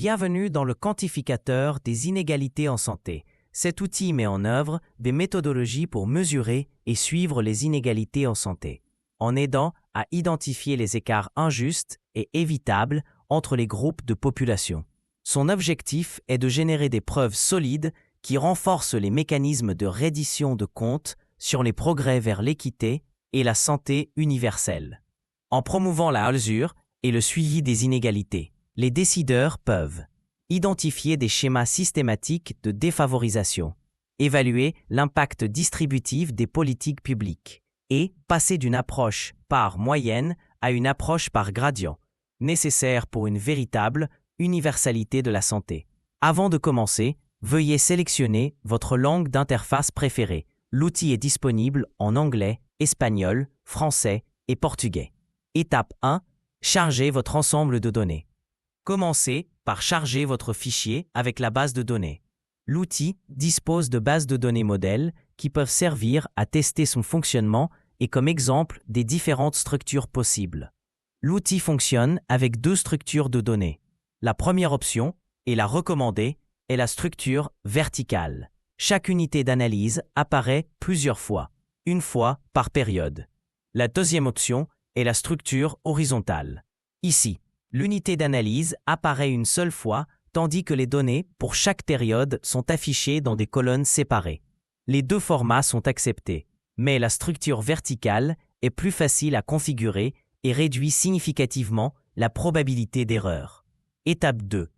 Bienvenue dans le quantificateur des inégalités en santé. Cet outil met en œuvre des méthodologies pour mesurer et suivre les inégalités en santé, en aidant à identifier les écarts injustes et évitables entre les groupes de population. Son objectif est de générer des preuves solides qui renforcent les mécanismes de reddition de comptes sur les progrès vers l'équité et la santé universelle. En promouvant la mesure et le suivi des inégalités, les décideurs peuvent identifier des schémas systématiques de défavorisation, évaluer l'impact distributif des politiques publiques et passer d'une approche par moyenne à une approche par gradient, nécessaire pour une véritable universalité de la santé. Avant de commencer, veuillez sélectionner votre langue d'interface préférée. L'outil est disponible en anglais, espagnol, français et portugais. Étape 1. Chargez votre ensemble de données. Commencez par charger votre fichier avec la base de données. L'outil dispose de bases de données modèles qui peuvent servir à tester son fonctionnement et comme exemple des différentes structures possibles. L'outil fonctionne avec deux structures de données. La première option, et la recommandée, est la structure verticale. Chaque unité d'analyse apparaît plusieurs fois, une fois par période. La deuxième option est la structure horizontale. Ici, l'unité d'analyse apparaît une seule fois, tandis que les données pour chaque période sont affichées dans des colonnes séparées. Les deux formats sont acceptés, mais la structure verticale est plus facile à configurer et réduit significativement la probabilité d'erreur. Étape 2.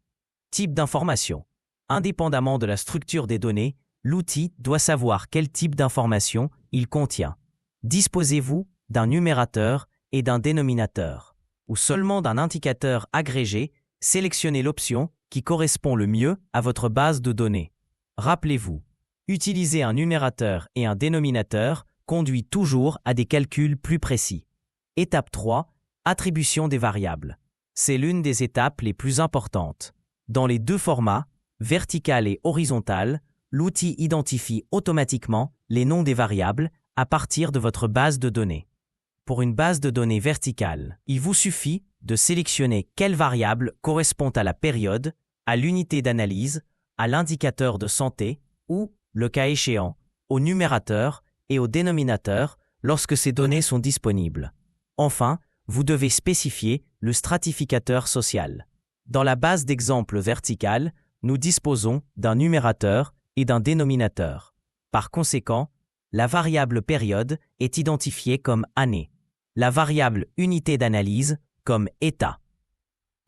Type d'information. Indépendamment de la structure des données, l'outil doit savoir quel type d'information il contient. Disposez-vous d'un numérateur et d'un dénominateur, ou seulement d'un indicateur agrégé, sélectionnez l'option qui correspond le mieux à votre base de données. Rappelez-vous, utiliser un numérateur et un dénominateur conduit toujours à des calculs plus précis. Étape 3. Attribution des variables. C'est l'une des étapes les plus importantes. Dans les deux formats, vertical et horizontal, l'outil identifie automatiquement les noms des variables à partir de votre base de données. Pour une base de données verticale, il vous suffit de sélectionner quelle variable correspond à la période, à l'unité d'analyse, à l'indicateur de santé ou, le cas échéant, au numérateur et au dénominateur lorsque ces données sont disponibles. Enfin, vous devez spécifier le stratificateur social. Dans la base d'exemple verticale, nous disposons d'un numérateur et d'un dénominateur. Par conséquent, la variable période est identifiée comme année, la variable unité d'analyse comme état,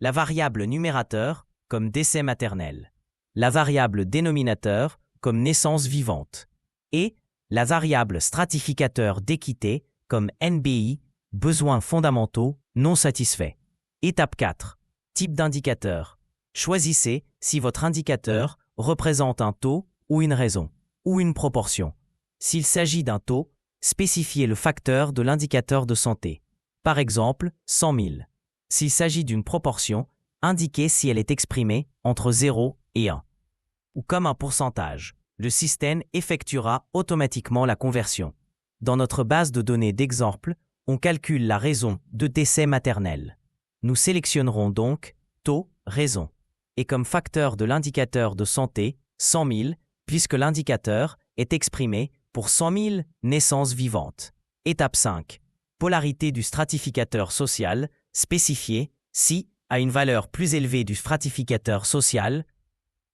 la variable numérateur comme décès maternel, la variable dénominateur comme naissance vivante et la variable stratificateur d'équité comme NBI, besoins fondamentaux non satisfaits. Étape 4. Type d'indicateur. Choisissez si votre indicateur représente un taux ou une raison, ou une proportion. S'il s'agit d'un taux, spécifiez le facteur de l'indicateur de santé. Par exemple, 100 000. S'il s'agit d'une proportion, indiquez si elle est exprimée entre 0 et 1. Ou comme un pourcentage, le système effectuera automatiquement la conversion. Dans notre base de données d'exemple, on calcule la raison de décès maternel. Nous sélectionnerons donc taux, raison, et comme facteur de l'indicateur de santé, 100 000, puisque l'indicateur est exprimé pour 100 000 naissances vivantes. Étape 5. Polarité du stratificateur social, spécifiée si, à une valeur plus élevée du stratificateur social,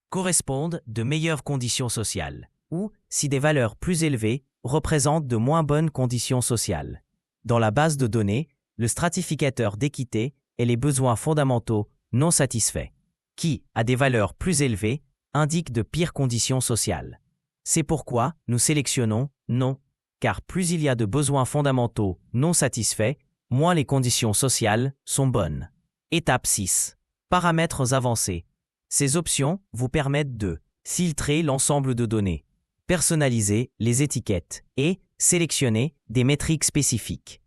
correspondent de meilleures conditions sociales, ou si des valeurs plus élevées représentent de moins bonnes conditions sociales. Dans la base de données, le stratificateur d'équité est les besoins fondamentaux non satisfaits, qui, à des valeurs plus élevées, indiquent de pires conditions sociales. C'est pourquoi nous sélectionnons « Non », car plus il y a de besoins fondamentaux non satisfaits, moins les conditions sociales sont bonnes. Étape 6. Paramètres avancés. Ces options vous permettent de filtrer l'ensemble de données, personnaliser les étiquettes et sélectionner des métriques spécifiques.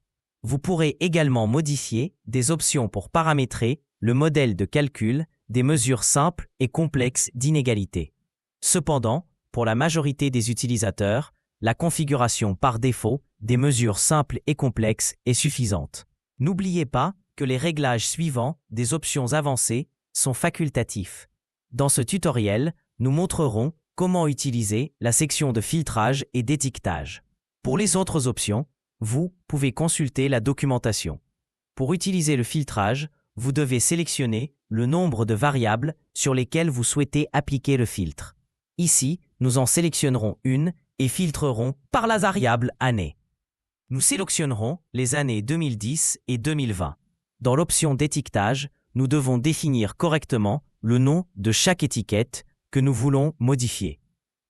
Vous pourrez également modifier des options pour paramétrer le modèle de calcul des mesures simples et complexes d'inégalité. Cependant, pour la majorité des utilisateurs, la configuration par défaut des mesures simples et complexes est suffisante. N'oubliez pas que les réglages suivants des options avancées sont facultatifs. Dans ce tutoriel, nous montrerons comment utiliser la section de filtrage et d'étiquetage. Pour les autres options, vous pouvez consulter la documentation. Pour utiliser le filtrage, vous devez sélectionner le nombre de variables sur lesquelles vous souhaitez appliquer le filtre. Ici, nous en sélectionnerons une et filtrerons par la variable année. Nous sélectionnerons les années 2010 et 2020. Dans l'option d'étiquetage, nous devons définir correctement le nom de chaque étiquette que nous voulons modifier.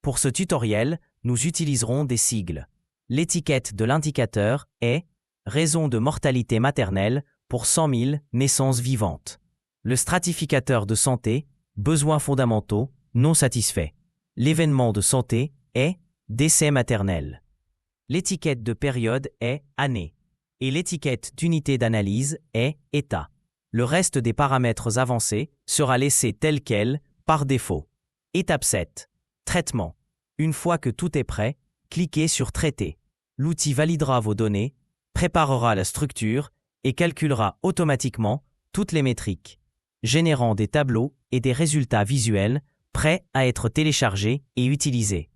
Pour ce tutoriel, nous utiliserons des sigles. L'étiquette de l'indicateur est « Raison de mortalité maternelle pour 100 000 naissances vivantes ». Le stratificateur de santé « Besoins fondamentaux non satisfaits ». L'événement de santé est « Décès maternel ». L'étiquette de période est « Année » et l'étiquette d'unité d'analyse est « État ». Le reste des paramètres avancés sera laissé tel quel par défaut. Étape 7. Traitement. Une fois que tout est prêt, cliquez sur Traiter. L'outil validera vos données, préparera la structure et calculera automatiquement toutes les métriques, générant des tableaux et des résultats visuels prêts à être téléchargés et utilisés.